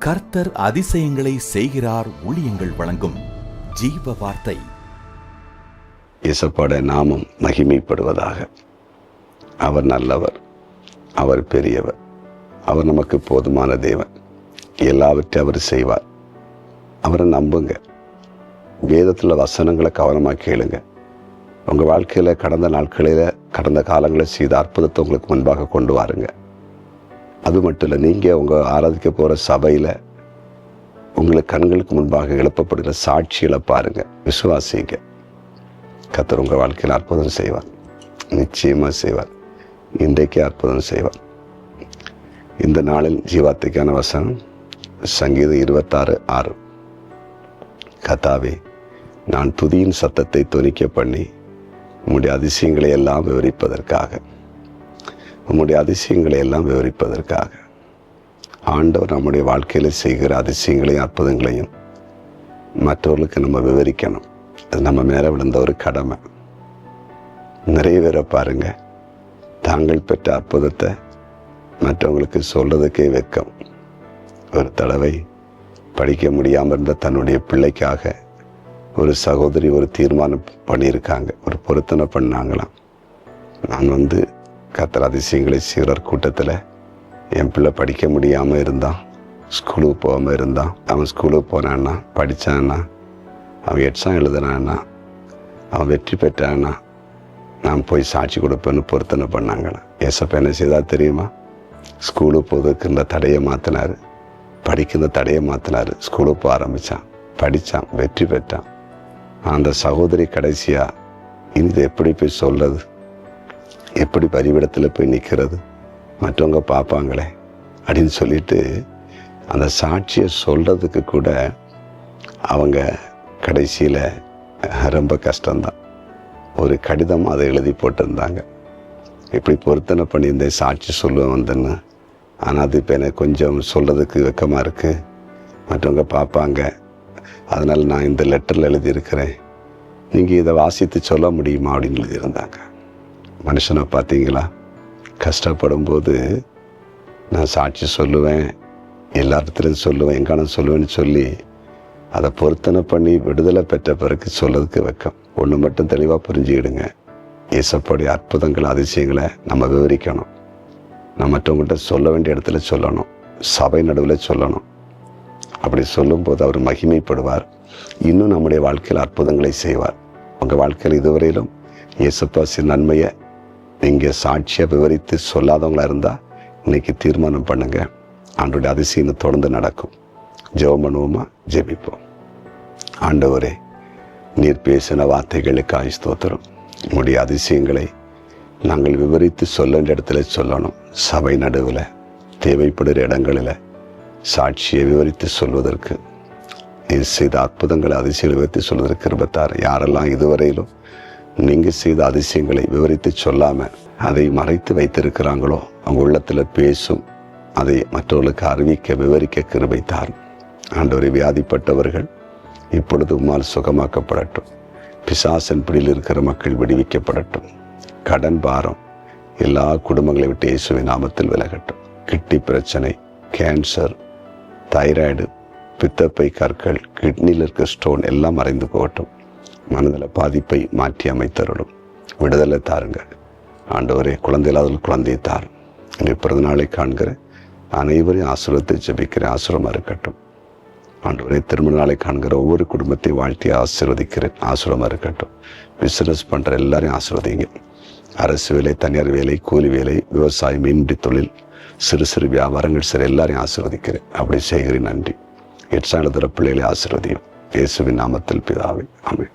கர்த்தர் அதிசயங்களை செய்கிறார் ஊழியங்கள் வழங்கும் ஜீவ வார்த்தை. இயேசுவோட நாமம் மகிமைப்படுவதாக. அவர் நல்லவர், அவர் பெரியவர், அவர் நமக்கு போதுமான தேவன். எல்லாவற்றையும் அவர் செய்வார். அவரை நம்புங்க. வேதத்தில் வசனங்களை கவனமாக கேளுங்க. உங்கள் வாழ்க்கையில் கடந்த நாட்களில் கடந்த காலங்களில் செய்த அற்புதத்தை உங்களுக்கு முன்பாக கொண்டு வாருங்க. அது மட்டும் இல்லை, நீங்கள் உங்கள் ஆராதிக்க போகிற சபையில் உங்களுக்கு கண்களுக்கு முன்பாக எழுப்பப்படுகிற சாட்சிகளை பாருங்கள், விசுவாசிங்க. கர்த்தர் உங்கள் வாழ்க்கையில் அற்புதம் செய்வார், நிச்சயமாக செய்வார். இன்றைக்கே அற்புதம் செய்வார். இந்த நாளில் ஜீவார்த்தைக்கான வசனம் சங்கீதம் 26:6. கர்த்தாவே, நான் துதியின் சத்தத்தை தொனிக்க பண்ணி உம்முடைய அதிசயங்களை எல்லாம் விவரிப்பதற்காக ஆண்டவர் நம்முடைய வாழ்க்கையில் செய்கிற அதிசயங்களையும் அற்புதங்களையும் மற்றவர்களுக்கு நம்ம விவரிக்கணும். அது நம்ம மேலே விழுந்த ஒரு கடமை. நிறைவேற பாருங்க. தாங்கள் பெற்ற அற்புதத்தை மற்றவங்களுக்கு சொல்றதுக்கே வெட்கம். ஒரு தடவை படிக்க முடியாமல் இருந்த தன்னுடைய பிள்ளைக்காக ஒரு சகோதரி ஒரு தீர்மானம் பண்ணியிருக்காங்க, ஒரு பொருத்தனை பண்ணாங்களாம். நான் கர்த்தர் அதிசயங்களை செய்கிறார் கூட்டத்தில் என் பிள்ளை படிக்க முடியாமல் இருந்தான், ஸ்கூலுக்கு போகாமல் இருந்தான். அவன் ஸ்கூலுக்கு போனான்னா, படித்தான்னா, அவன் எக்ஸாம் எழுதுனான்னா, அவன் வெற்றி பெற்றான்னா நான் போய் சாட்சி கொடுப்பேன்னு பொருத்தனை பண்ணாங்களாம். ஏசப்பா என்ன செய்தால் தெரியுமா? ஸ்கூலுக்கு போவதுக்கு இந்த தடையை மாற்றினார், படிக்கிற தடையை மாற்றினார். ஸ்கூலுக்கு போக ஆரம்பித்தான், படித்தான், வெற்றி பெற்றான். அந்த சகோதரி கடைசியாக இனி எப்படி போய் சொல்கிறது, எப்படி பரிவிடத்தில் போய் நிற்கிறது, மற்றவங்க பார்ப்பாங்களே அப்படின்னு சொல்லிட்டு அந்த சாட்சியை சொல்கிறதுக்கு கூட அவங்க கடைசியில் ரொம்ப கஷ்டம்தான். ஒரு கடிதம் அதை எழுதி போட்டிருந்தாங்க. இப்படி பொருத்தனை பண்ணியிருந்தேன், சாட்சி சொல்லுவேன் வந்தேன்னு. ஆனால் அது இப்போ எனக்கு கொஞ்சம் சொல்கிறதுக்கு வெக்கமாக இருக்குது, மற்றவங்க பார்ப்பாங்க, அதனால் நான் இந்த லெட்டரில் எழுதியிருக்கிறேன், நீங்கள் இதை வாசித்து சொல்ல முடியுமா அப்படின்னு எழுதியிருந்தாங்க. மனுஷனை பார்த்தீங்களா? கஷ்டப்படும் போது நான் சாட்சி சொல்லுவேன், எல்லா இடத்துலையும் சொல்லுவேன், எங்கான சொல்லுவேன்னு சொல்லி அதை பொருத்தனை பண்ணி விடுதலை பெற்ற பிறகு சொல்றதுக்கு வெக்கம். ஒன்று மட்டும் தெளிவாக புரிஞ்சுக்கிடுங்க, இயேசுவோடைய அற்புதங்கள் அதிசயங்களை நம்ம விவரிக்கணும். நம்ம மற்றவங்கள்ட்ட சொல்ல வேண்டிய இடத்துல சொல்லணும், சபை நடுவில் சொல்லணும். அப்படி சொல்லும்போது அவர் மகிமைப்படுவார், இன்னும் நம்முடைய வாழ்க்கையில் அற்புதங்களை செய்வார். உங்கள் வாழ்க்கையில் இதுவரையிலும் இயேசுவின் நன்மையை நீங்கள் சாட்சியாக விவரித்து சொல்லாதவங்களா இருந்தால் இன்னைக்கு தீர்மானம் பண்ணுங்க, ஆண்டவருடைய அதிசயம் தொடர்ந்து நடக்கும். ஜெபம் பண்ணுவோமா? ஜெபிப்போம். ஆண்டவரே, நீர் பேசின வார்த்தைகளுக்காக ஸ்தோத்திரம். உங்களுடைய அதிசயங்களை நாங்கள் விவரித்து சொல்ல வேண்டிய இடத்துல சொல்லணும். சபை நடுவில் தேவைப்படுகிற இடங்களில் சாட்சியை விவரித்து சொல்வதற்கு, நீர் செய்த அற்புதங்களை அதிசயம் விவரித்து சொல்வதற்கு கிருபைத்தார். யாரெல்லாம் இதுவரையிலும் நீங்கள் செய்த அதிசயங்களை விவரித்து சொல்லாமல் அதை மறைத்து வைத்திருக்கிறாங்களோ அவங்க உள்ளத்தில் பேசும், அதை மற்றவர்களுக்கு அறிவிக்க விவரிக்க கிருபைத்தார். ஆண்டவரை, வியாதிப்பட்டவர்கள் இப்பொழுது உம்மால் சுகமாக்கப்படட்டும். பிசாசன் பிடியில் இருக்கிற மக்கள் விடுவிக்கப்படட்டும். கடன் பாரம் எல்லா குடும்பங்களை விட்டு இயேசுவின் நாமத்தில் விலகட்டும். கிட்னி பிரச்சனை, கேன்சர், தைராய்டு, பித்தப்பை கற்கள், கிட்னியில் இருக்க ஸ்டோன் எல்லாம் மறைந்து போகட்டும். மனதில் பாதிப்பை மாற்றி அமைத்தருளும். விடுதலை தாருங்க ஆண்டவரே. குழந்தை இல்லாத குழந்தையை தாரும். இன்றைய பிறந்த நாளை காண்கிற அனைவரையும் ஆசீர்வதித்து ஜெபிக்கிறேன், ஆசீர்வாதமாக இருக்கட்டும். ஆண்டவரே, திருமண நாளை காண்கிற ஒவ்வொரு குடும்பத்தையும் வாழ்த்தி ஆசீர்வதிக்கிறேன், ஆசீர்வாதமாக இருக்கட்டும். பிஸ்னஸ் பண்ணுற எல்லாரையும் ஆசீர்வதிங்க. அரசு வேலை, தனியார் வேலை, கூலி வேலை, விவசாயம், மீன்பிடி தொழில், சிறு சிறு வியாபாரங்கள் சரி, எல்லாரையும் ஆசீர்வதிக்கிறேன். அப்படி செய்கிறேன். நன்றி. எட்ஸாம் எழுதுகிற பிள்ளைகளை ஆசீர்வதியும். இயேசுவின் நாமத்தில் பிதாவே, ஆமென்.